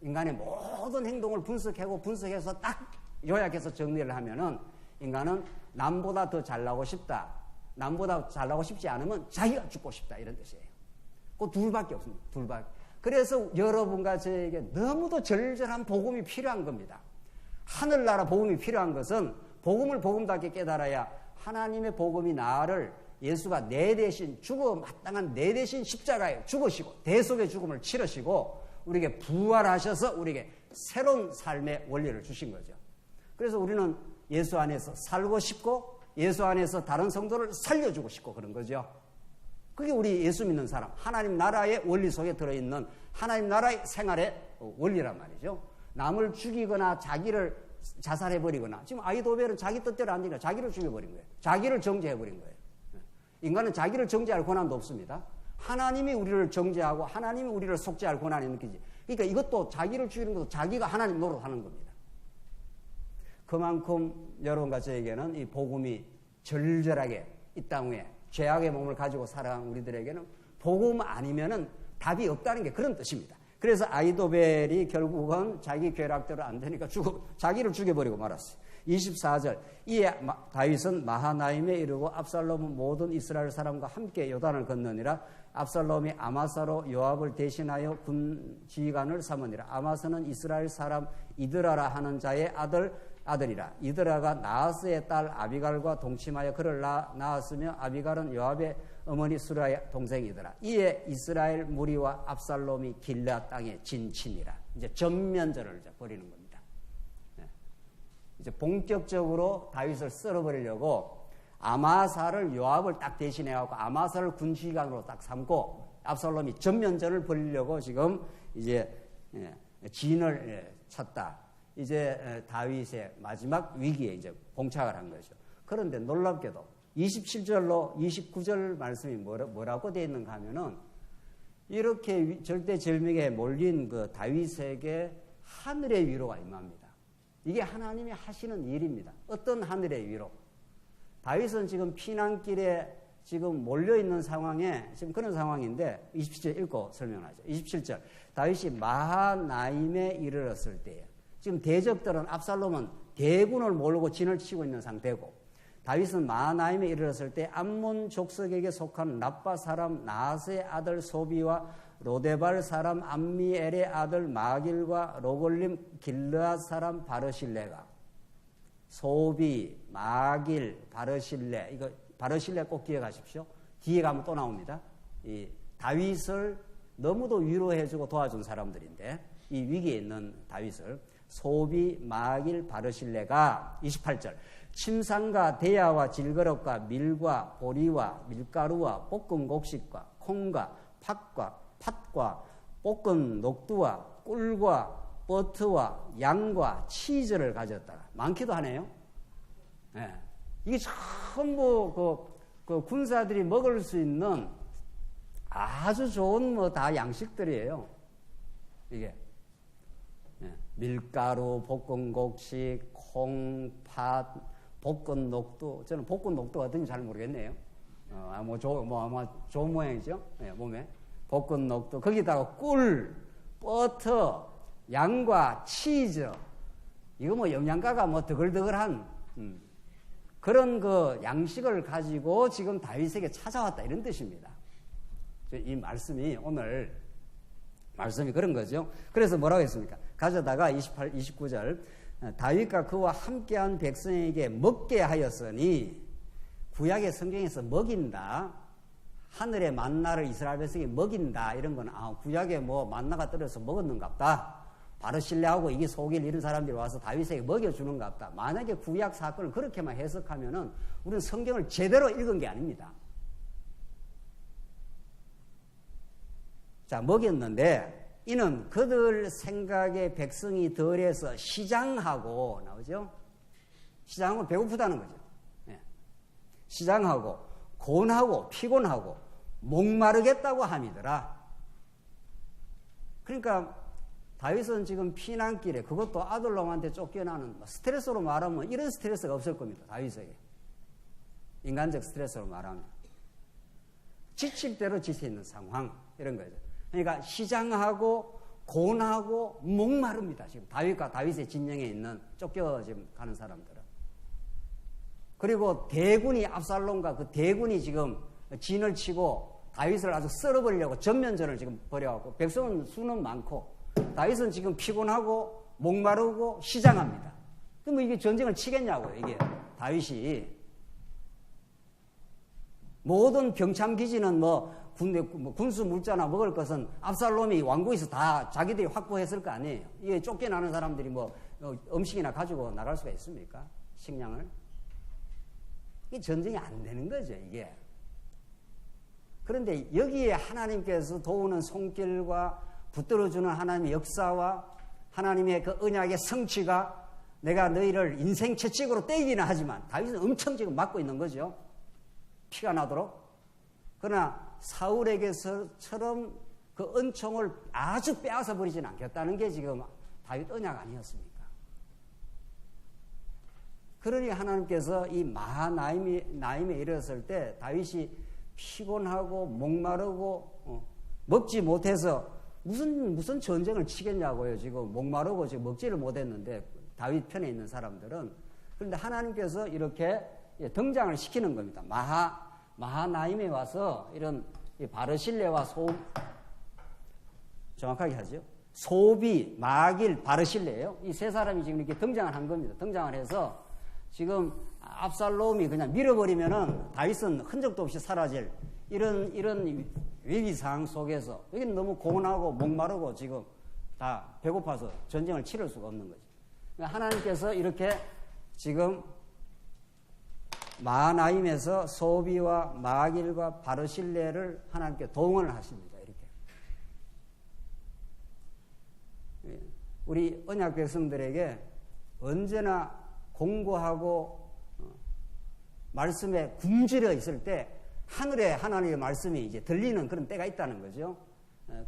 인간의 모든 행동을 분석해서 딱 요약해서 정리를 하면은 인간은 남보다 더 잘나고 싶다. 남보다 잘나고 싶지 않으면 자기가 죽고 싶다. 이런 뜻이에요. 그 둘밖에 없습니다. 둘밖에. 그래서 여러분과 저에게 너무도 절절한 복음이 필요한 겁니다. 하늘나라 복음이 필요한 것은 복음을 복음답게 깨달아야 하나님의 복음이 나를 예수가 내 대신 마땅한 내 대신 십자가에 죽으시고 대속의 죽음을 치르시고 우리에게 부활하셔서 우리에게 새로운 삶의 원리를 주신 거죠. 그래서 우리는 예수 안에서 살고 싶고 예수 안에서 다른 성도를 살려주고 싶고 그런 거죠. 그게 우리 예수 믿는 사람, 하나님 나라의 원리 속에 들어있는 하나님 나라의 생활의 원리란 말이죠. 남을 죽이거나 자기를 자살해버리거나 지금 아이도벨은 자기 뜻대로 안 되니까 자기를 죽여버린 거예요. 자기를 정죄해버린 거예요. 인간은 자기를 정죄할 권한도 없습니다. 하나님이 우리를 정죄하고 하나님이 우리를 속죄할 권한이 느끼지. 그러니까 이것도 자기를 죽이는 것도 자기가 하나님 노릇하는 겁니다. 그만큼 여러분과 저에게는 이 복음이 절절하게 이 땅 위에 죄악의 몸을 가지고 살아간 우리들에게는 복음 아니면은 답이 없다는 게 그런 뜻입니다. 그래서 아이도벨이 결국은 자기 계략대로 안 되니까 자기를 죽여버리고 말았어요. 24절 이에 다윗은 마하나임에 이르고 압살롬은 모든 이스라엘 사람과 함께 요단을 건너니라. 압살롬이 아마사로 요압을 대신하여 군 지휘관을 삼으니라. 아마사는 이스라엘 사람 이드라라 하는 자의 아들이라. 이드라가 나하스의 딸 아비갈과 동침하여 그를 낳았으며 아비갈은 요압의 어머니 수라의 동생이더라. 이에 이스라엘 무리와 압살롬이 길르앗 땅에 진친이라. 이제 전면전을 벌이는 겁니다. 이제 본격적으로 다윗을 썰어버리려고 아마사를 요압을 딱 대신해갖고 아마사를 군지휘관으로 딱 삼고 압살롬이 전면전을 벌이려고 지금 이제 진을 찾다. 이제 다윗의 마지막 위기에 이제 봉착을 한 거죠. 그런데 놀랍게도 27절로 29절 말씀이 뭐라고 되어 있는가 하면은 이렇게 절대절명에 몰린 그 다윗에게 하늘의 위로가 임합니다. 이게 하나님이 하시는 일입니다. 어떤 하늘의 위로? 다윗은 지금 피난길에 지금 몰려있는 상황에 지금 그런 상황인데 27절 읽고 설명하죠. 27절 다윗이 마하나임에 이르렀을 때에 지금 대적들은 압살롬은 대군을 몰고 진을 치고 있는 상태고 다윗은 마하나임에 이르렀을 때 암몬 족속에게 속한 랍바 사람 나하스의 아들 소비와 로데발 사람 암미엘의 아들 마길과 로골림 길르앗 사람 바르실레가 소비, 마길, 바르실레 이거 바르실레 꼭 기억하십시오. 뒤에 가면 또 나옵니다. 이 다윗을 너무도 위로해주고 도와준 사람들인데 이 위기에 있는 다윗을 소비, 마길, 바르실레가 28절 침상과 대야와 질그릇과 밀과 보리와 밀가루와 볶은 곡식과 콩과 팥과 볶은 녹두와 꿀과 버터와 양과 치즈를 가졌다가 많기도 하네요. 네. 이게 전부 그 군사들이 먹을 수 있는 아주 좋은 다 양식들이에요. 이게 밀가루, 볶은 곡식, 콩, 팥, 볶은 녹두. 저는 볶은 녹두가 어떤지 잘 모르겠네요. 아마 좋은 모양이죠. 네, 몸에 볶은 녹두. 거기다가 꿀, 버터, 양과 치즈, 이거 뭐 영양가가 뭐 드글드글한 그런 그 양식을 가지고 지금 다윗에게 찾아왔다 이런 뜻입니다. 이 말씀이 오늘 말씀이 그런 거죠. 그래서 뭐라고 했습니까? 가져다가 29절 다윗과 그와 함께한 백성에게 먹게 하였으니 구약의 성경에서 먹인다. 하늘의 만나를 이스라엘 백성이 먹인다. 이런 건 구약에 뭐 만나가 떨어져서 먹었는갑다. 바르실레하고 이게 속일 이런 사람들이 와서 다윗에게 먹여주는갑다. 만약에 구약 사건을 그렇게만 해석하면은 우리는 성경을 제대로 읽은 게 아닙니다. 자, 먹였는데 이는 그들 생각에 백성이 덜해서 시장하고 나오죠. 시장하고 배고프다는 거죠. 예. 시장하고 곤하고 피곤하고 목마르겠다고 함이더라. 그러니까 다윗은 지금 피난길에 그것도 아들놈한테 쫓겨나는 스트레스로 말하면 이런 스트레스가 없을 겁니다. 다윗에게. 인간적 스트레스로 말하면. 지칠 대로 지쳐 있는 상황 이런 거죠. 그러니까 시장하고 곤하고 목마릅니다. 지금 다윗과 다윗의 진영에 있는 쫓겨 지금 가는 사람들은. 그리고 대군이 압살롬과 그 대군이 지금 진을 치고 다윗을 아주 썰어버리려고 전면전을 지금 벌여갖고 백성은 수는 많고 다윗은 지금 피곤하고 목마르고 시장합니다. 그럼 이게 전쟁을 치겠냐고요. 이게 다윗이 모든 병참기지는 뭐 군수 물자나 먹을 것은 압살롬이 왕궁에서 다 자기들이 확보했을 거 아니에요. 이게 쫓겨나는 사람들이 뭐 음식이나 가지고 나갈 수가 있습니까? 식량을. 이게 전쟁이 안 되는 거죠, 이게. 그런데 여기에 하나님께서 도우는 손길과 붙들어주는 하나님의 역사와 하나님의 그 언약의 성취가 내가 너희를 인생 채찍으로 때리기는 하지만 다윗은 엄청 지금 맞고 있는 거죠. 피가 나도록. 그러나 사울에게서처럼 그 은총을 아주 빼앗아 버리지는 않겠다는 게 지금 다윗 언약 아니었습니까? 그러니 하나님께서 이 마하나임에 이르렀을 때 다윗이 피곤하고 목마르고 먹지 못해서 무슨 전쟁을 치겠냐고요. 지금 목마르고 지금 먹지를 못했는데 다윗 편에 있는 사람들은. 그런데 하나님께서 이렇게 등장을 시키는 겁니다. 마하나임에 와서 이런 바르실레와 정확하게 하죠. 소비, 마길, 바르실레예요. 이 세 사람이 지금 이렇게 등장을 한 겁니다. 등장을 해서 지금 압살롬이 그냥 밀어버리면은 다윗은 흔적도 없이 사라질 이런 위기 상황 속에서 여기는 너무 고온하고 목마르고 지금 다 배고파서 전쟁을 치를 수가 없는 거죠. 그러니까 하나님께서 이렇게 지금 마하나임에서 소비와 마길과 바르실레를 하나님께 동원을 하십니다. 이렇게 우리 언약 백성들에게 언제나 공고하고 말씀에 굶주려 있을 때 하늘에 하나님의 말씀이 이제 들리는 그런 때가 있다는 거죠.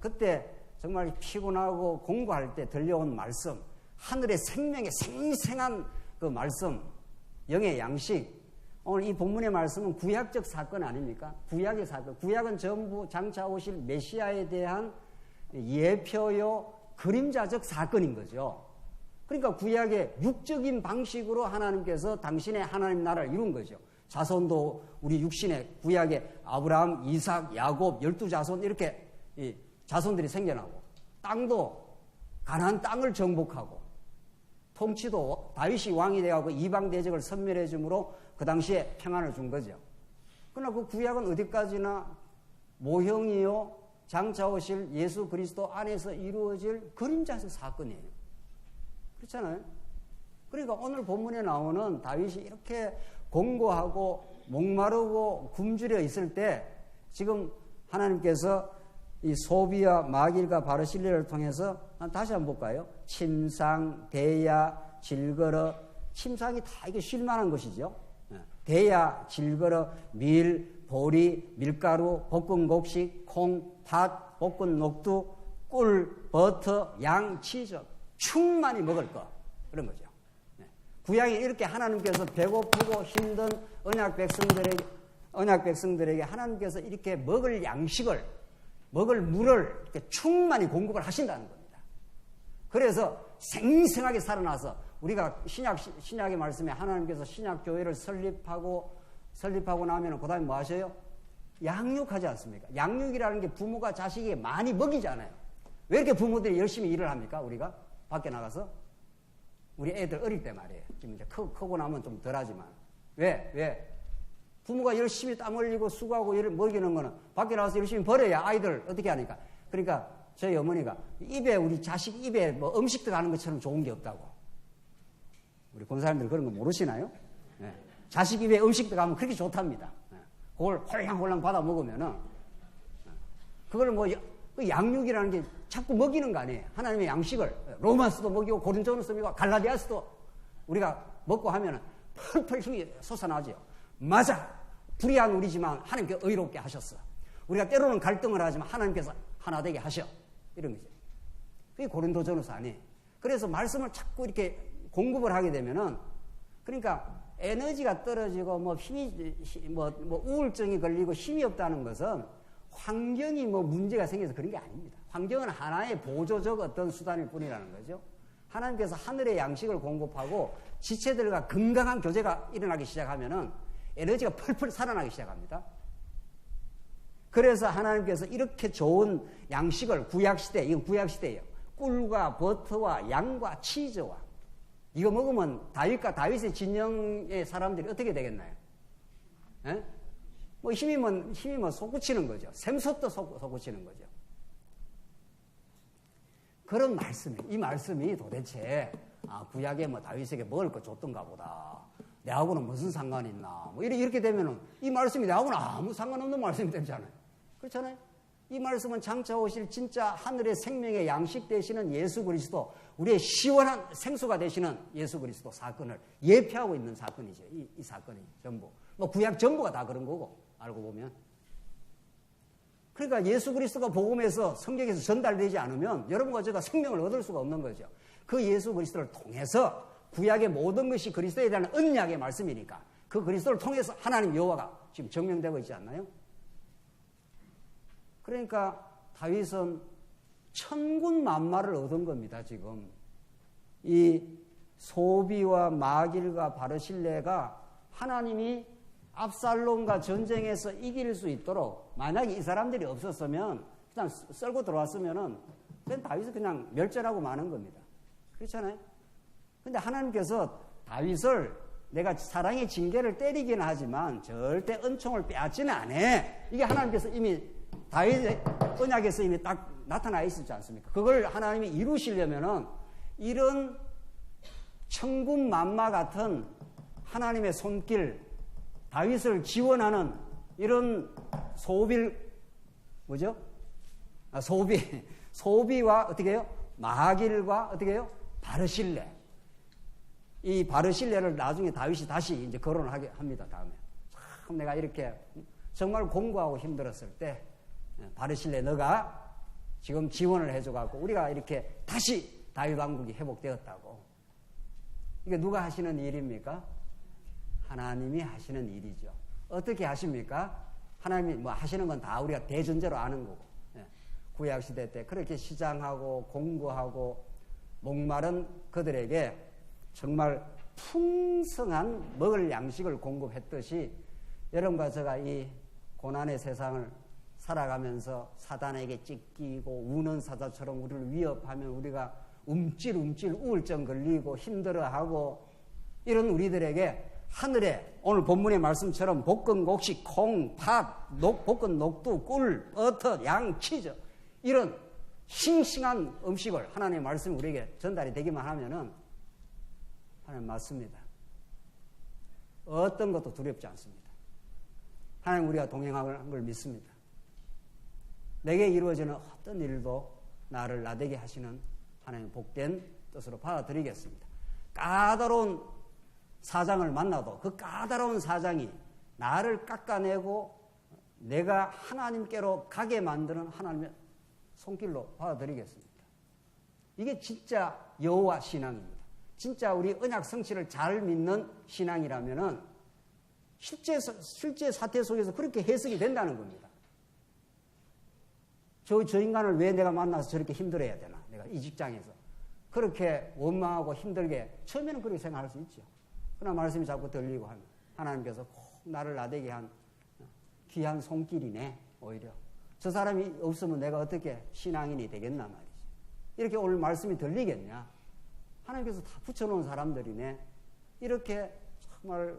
그때 정말 피곤하고 공고할 때 들려온 말씀, 하늘의 생명의 생생한 그 말씀, 영의 양식. 오늘 이 본문의 말씀은 구약적 사건 아닙니까? 구약의 사건. 구약은 전부 장차 오실 메시아에 대한 예표요, 그림자적 사건인 거죠. 그러니까 구약의 육적인 방식으로 하나님께서 당신의 하나님 나라를 이룬 거죠. 자손도 우리 육신의 구약의 아브라함, 이삭, 야곱, 12자손 이렇게 이 자손들이 생겨나고 땅도 가나안 땅을 정복하고 통치도 다윗이 왕이 되어서 이방 대적을 섬멸해 줌으로 그 당시에 평안을 준 거죠. 그러나 그 구약은 어디까지나 모형이요 장차 오실 예수 그리스도 안에서 이루어질 그림자적 사건이에요. 그렇잖아요. 그러니까 오늘 본문에 나오는 다윗이 이렇게 공고하고 목마르고 굶주려 있을 때 지금 하나님께서 이 소비와 마길과 바르실레를 통해서 다시 한번 볼까요? 침상, 대야, 질거러. 침상이 다 이게 쉴만한 것이죠. 대야, 질거러, 밀, 보리, 밀가루, 볶은 곡식, 콩, 팥, 볶은 녹두, 꿀, 버터, 양, 치즈 충만히 먹을 거 그런 거죠. 구약에 이렇게 하나님께서 배고프고 힘든 언약 백성들에게 하나님께서 이렇게 먹을 양식을, 먹을 물을 이렇게 충만히 공급을 하신다는 겁니다. 그래서 생생하게 살아나서 우리가 신약의 말씀에 하나님께서 신약 교회를 설립하고 나면 그 다음에 뭐 하셔요? 양육하지 않습니까? 양육이라는 게 부모가 자식에게 많이 먹이잖아요. 왜 이렇게 부모들이 열심히 일을 합니까? 우리가 밖에 나가서 우리 애들 어릴 때 말이에요. 지금 이제 크고 나면 좀 덜하지만 왜? 부모가 열심히 땀 흘리고 수고하고 일을 먹이는 거는 밖에 나가서 열심히 벌어야 아이들 어떻게 하니까. 그러니까 저희 어머니가 우리 자식 입에 뭐 음식 들어가는 것처럼 좋은 게 없다고. 우리 권사님들 그런 거 모르시나요? 네. 자식 입에 음식 들어가면 그렇게 좋답니다. 네. 그걸 홀랑홀랑 받아 먹으면은 그걸 뭐 그 양육이라는 게 자꾸 먹이는 거 아니에요. 하나님의 양식을 로마스도 먹이고 고린도전서도 먹이고 갈라디아서도 우리가 먹고 하면은 펄펄 힘이 솟아나죠. 맞아. 불의한 우리지만 하나님께서 의롭게 하셨어. 우리가 때로는 갈등을 하지만 하나님께서 하나 되게 하셔. 이런 거죠. 그게 고린도전서 아니에요. 그래서 말씀을 자꾸 이렇게 공급을 하게 되면은 그러니까 에너지가 떨어지고 뭐 힘이 뭐 우울증이 걸리고 힘이 없다는 것은 환경이 뭐 문제가 생겨서 그런 게 아닙니다. 환경은 하나의 보조적 어떤 수단일 뿐이라는 거죠. 하나님께서 하늘의 양식을 공급하고 지체들과 건강한 교제가 일어나기 시작하면은 에너지가 펄펄 살아나기 시작합니다. 그래서 하나님께서 이렇게 좋은 양식을 구약시대, 이건 구약시대예요. 꿀과 버터와 양과 치즈와 이거 먹으면 다윗의 진영의 사람들이 어떻게 되겠나요? 에? 뭐 힘이면 솟구치는 거죠. 샘솟도 솟구치는 거죠. 그런 이 말씀이 도대체 구약에 뭐 다윗에게 먹을 거 줬던가 보다. 내하고는 무슨 상관이 있나. 뭐 이렇게 되면은 이 말씀이 내하고는 아무 상관없는 말씀이 되잖아요. 그렇잖아요. 이 말씀은 장차 오실 진짜 하늘의 생명의 양식 되시는 예수 그리스도, 우리의 시원한 생수가 되시는 예수 그리스도 사건을 예표하고 있는 사건이죠. 이 사건이 전부. 뭐 구약 전부가 다 그런 거고, 알고 보면. 그러니까 예수 그리스도가 복음에서 성경에서 전달되지 않으면 여러분과 제가 생명을 얻을 수가 없는 거죠. 그 예수 그리스도를 통해서 구약의 모든 것이 그리스도에 대한 언약의 말씀이니까 그 그리스도를 통해서 하나님 여호와가 지금 증명되고 있지 않나요? 그러니까 다윗은 천군만마를 얻은 겁니다. 지금 이 소비와 마길과 바르실레가 하나님이 압살롬과 전쟁에서 이길 수 있도록 만약에 이 사람들이 없었으면 그냥 썰고 들어왔으면은 그냥 다윗은 그냥 멸절하고 마는 겁니다. 그렇잖아요? 근데 하나님께서 다윗을 내가 사랑의 징계를 때리기는 하지만 절대 은총을 빼앗지는 않아. 이게 하나님께서 이미 다윗의 언약에서 이미 딱 나타나 있었지 않습니까? 그걸 하나님이 이루시려면은 이런 천군만마 같은 하나님의 손길, 다윗을 지원하는 이런 소비와 어떻게 해요? 마길과 어떻게 해요? 바르실레. 이 바르실레를 나중에 다윗이 다시 이제 거론을 하게 합니다. 다음에 참 내가 이렇게 정말 공부하고 힘들었을 때 바르실레 너가 지금 지원을 해줘갖고 우리가 이렇게 다시 다윗 왕국이 회복되었다고. 이게 누가 하시는 일입니까? 하나님이 하시는 일이죠. 어떻게 하십니까? 하나님이 뭐 하시는 건 다 우리가 대전제로 아는 거고. 구약시대 때 그렇게 시장하고 공부하고 목마른 그들에게 정말 풍성한 먹을 양식을 공급했듯이 여러분과 제가 이 고난의 세상을 살아가면서 사단에게 찢기고 우는 사자처럼 우리를 위협하면 우리가 움찔움찔 우울증 걸리고 힘들어하고 이런 우리들에게 하늘에 오늘 본문의 말씀처럼 볶은 곡식, 콩, 팥, 볶은 녹두, 꿀, 버터, 양, 치즈 이런 싱싱한 음식을 하나님의 말씀이 우리에게 전달이 되기만 하면은 하나님 맞습니다. 어떤 것도 두렵지 않습니다. 하나님 우리가 동행하는 걸 믿습니다. 내게 이루어지는 어떤 일도 나를 나되게 하시는 하나님 복된 뜻으로 받아들이겠습니다. 까다로운 사장을 만나도 그 까다로운 사장이 나를 깎아내고 내가 하나님께로 가게 만드는 하나님의 손길로 받아들이겠습니다. 이게 진짜 여호와 신앙입니다. 진짜 우리 언약 성취를 잘 믿는 신앙이라면은 실제 사태 속에서 그렇게 해석이 된다는 겁니다. 저 인간을 왜 내가 만나서 저렇게 힘들어야 되나? 내가 이 직장에서. 그렇게 원망하고 힘들게 처음에는 그렇게 생각할 수 있죠. 그러나 말씀이 자꾸 들리고 하면 하나님께서 꼭 나를 나대게 한 귀한 손길이네. 오히려 저 사람이 없으면 내가 어떻게 신앙인이 되겠나 말이지. 이렇게 오늘 말씀이 들리겠냐. 하나님께서 다 붙여놓은 사람들이네. 이렇게 정말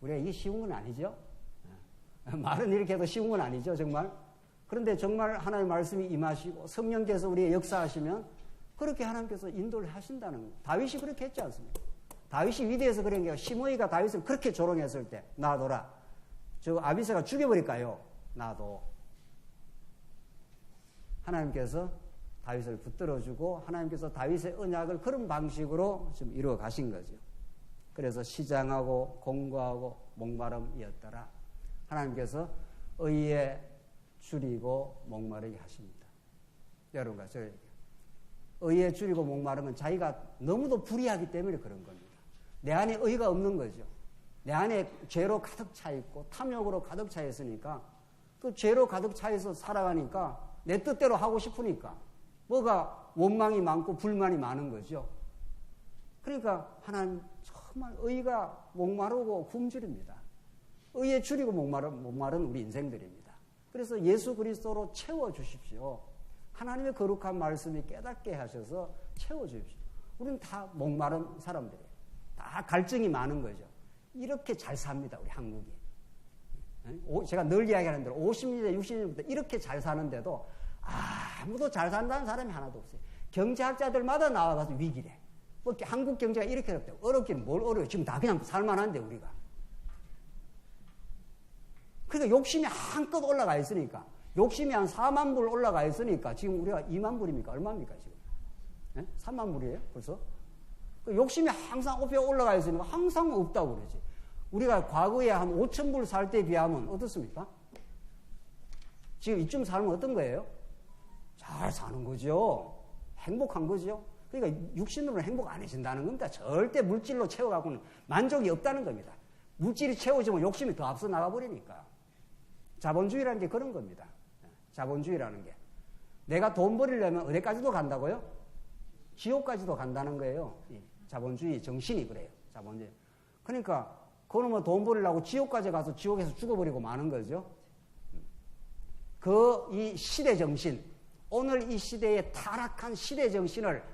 우리가 이게 쉬운 건 아니죠. 말은 이렇게 해도 쉬운 건 아니죠, 정말. 그런데 정말 하나님의 말씀이 임하시고 성령께서 우리의 역사하시면 그렇게 하나님께서 인도를 하신다는 거예요. 다윗이 그렇게 했지 않습니까? 다윗이 위대해서 그런 게 시므이가 다윗을 그렇게 조롱했을 때 놔둬라. 저 아비새가 죽여버릴까요? 놔둬. 하나님께서 다윗을 붙들어주고 하나님께서 다윗의 언약을 그런 방식으로 지금 이루어 가신 거죠. 그래서 시장하고 공고하고 목마름이었더라. 하나님께서 의에 줄이고 목마르게 하십니다. 여러분과 저에게 의에 줄이고 목마름은 자기가 너무도 불의하기 때문에 그런 겁니다. 내 안에 의가 없는 거죠. 내 안에 죄로 가득 차 있고 탐욕으로 가득 차 있으니까 그 죄로 가득 차 있어 살아가니까 내 뜻대로 하고 싶으니까 뭐가 원망이 많고 불만이 많은 거죠. 그러니까 하나님 정말 의가 목마르고 굶주립니다. 의에 줄이고 목마른 우리 인생들입니다. 그래서 예수 그리스도로 채워주십시오. 하나님의 거룩한 말씀이 깨닫게 하셔서 채워주십시오. 우리는 다 목마른 사람들이에요. 다 갈증이 많은 거죠. 이렇게 잘 삽니다, 우리 한국이. 제가 늘 이야기하는 대로 50년대, 60년대부터 이렇게 잘 사는데도 아무도 잘 산다는 사람이 하나도 없어요. 경제학자들마다 나와가서 위기래. 뭐 한국 경제가 이렇게 어렵대요. 어렵긴 뭘 어려워요. 지금 다 그냥 살만한데 우리가. 그러니까 욕심이 한껏 올라가 있으니까 욕심이 한 4만 불 올라가 있으니까 지금 우리가 2만 불입니까? 얼마입니까 지금? 네? 3만 불이에요 벌써? 그 욕심이 항상 높이 올라가 있으니까 항상 없다고 그러지. 우리가 과거에 한 5천 불 살 때 비하면 어떻습니까? 지금 이쯤 살면 어떤 거예요? 잘 사는 거죠. 행복한 거죠. 그러니까 육신으로는 행복 안 해진다는 겁니다. 절대 물질로 채워갖고는 만족이 없다는 겁니다. 물질이 채워지면 욕심이 더 앞서 나가버리니까. 자본주의라는 게 그런 겁니다. 자본주의라는 게. 내가 돈 벌이려면 어디까지도 간다고요? 지옥까지도 간다는 거예요. 자본주의 정신이 그래요. 자본주의. 그러니까 그놈은 돈 벌이려고 지옥까지 가서 지옥에서 죽어버리고 마는 거죠. 이 시대 정신, 오늘 이 시대의 타락한 시대 정신을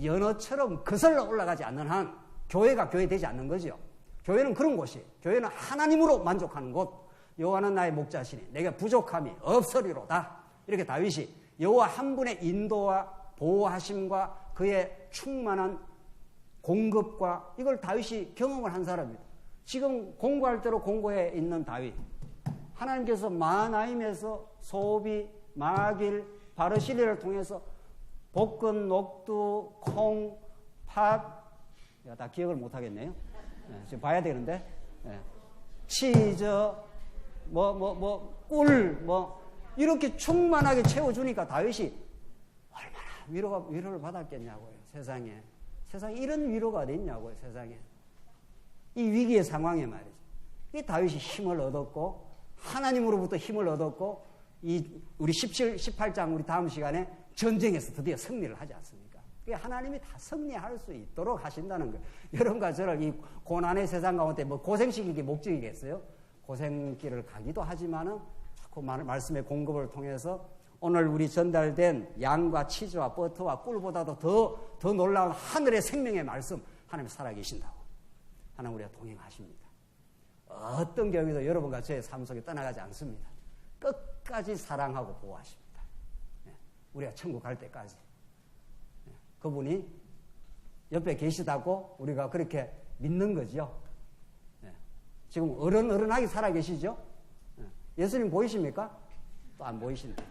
연어처럼 거슬러 올라가지 않는 한 교회가 교회 되지 않는 거죠. 교회는 그런 곳이에요. 교회는 하나님으로 만족하는 곳. 여호와는 나의 목자시니 내게 부족함이 없으리로다. 이렇게 다윗이 여호와 한 분의 인도와 보호하심과 그의 충만한 공급과 이걸 다윗이 경험을 한 사람입니다. 지금 공고할 대로 공고해 있는 다윗. 하나님께서 마하나임에서 소비, 마길, 바르실리를 통해서 볶은 녹두, 콩, 팥, 다 기억을 못 하겠네요. 지금 봐야 되는데, 치즈, 꿀, 이렇게 충만하게 채워주니까 다윗이 얼마나 위로를 받았겠냐고요, 세상에. 세상에 이런 위로가 어디 있냐고요, 세상에. 이 위기의 상황에 말이죠. 이 다윗이 힘을 얻었고, 하나님으로부터 힘을 얻었고, 우리 18장 우리 다음 시간에 전쟁에서 드디어 승리를 하지 않습니까? 하나님이 다 승리할 수 있도록 하신다는 거예요. 여러분과 저를 이 고난의 세상 가운데 고생시키는 게 목적이겠어요? 고생길을 가기도 하지만은 자꾸 말씀의 공급을 통해서 오늘 우리 전달된 양과 치즈와 버터와 꿀보다도 더 놀라운 하늘의 생명의 말씀, 하나님 살아계신다고. 하나님 우리가 동행하십니다. 어떤 경우에도 여러분과 저의 삶 속에 떠나가지 않습니다. 끝까지 사랑하고 보호하십니다. 우리가 천국 갈 때까지. 그분이 옆에 계시다고 우리가 그렇게 믿는 거죠. 지금 어른하게 살아계시죠? 예수님 보이십니까? 또 안 보이신다.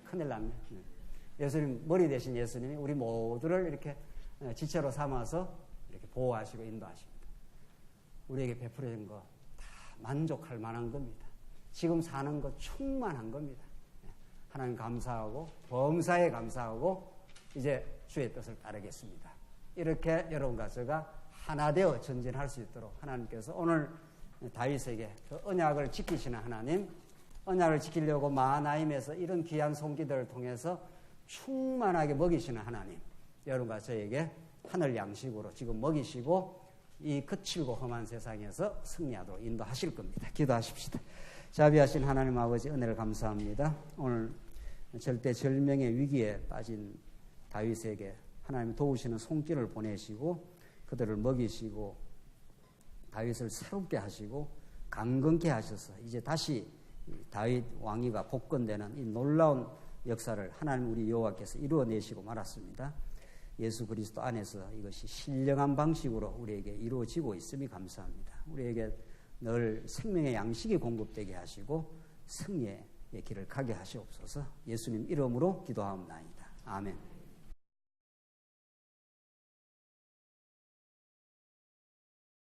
큰일 났네. 예수님, 머리 대신 예수님이 우리 모두를 이렇게 지체로 삼아서 이렇게 보호하시고 인도하십니다. 우리에게 베풀어진 거 다 만족할 만한 겁니다. 지금 사는 거 충만한 겁니다. 하나님 감사하고 범사에 감사하고 이제 주의 뜻을 따르겠습니다. 이렇게 여러분과 제가 하나 되어 전진할 수 있도록 하나님께서 오늘 다윗에게 그 언약을 지키시는 하나님, 언약을 지키려고 마하나임에서 이런 귀한 손기들을 통해서 충만하게 먹이시는 하나님, 여러분과 저에게 하늘 양식으로 지금 먹이시고 이 거칠고 험한 세상에서 승리하도록 인도하실 겁니다. 기도하십시다. 자비하신 하나님 아버지 은혜를 감사합니다. 오늘 절대절명의 위기에 빠진 다윗에게 하나님 도우시는 손길을 보내시고 그들을 먹이시고 다윗을 새롭게 하시고 강건케 하셔서 이제 다시 다윗 왕위가 복권되는 이 놀라운 역사를 하나님 우리 여호와께서 이루어내시고 말았습니다. 예수 그리스도 안에서 이것이 신령한 방식으로 우리에게 이루어지고 있음이 감사합니다. 우리에게 늘 생명의 양식이 공급되게 하시고 승리의 길을 가게 하시옵소서. 예수님 이름으로 기도하옵나이다. 아멘.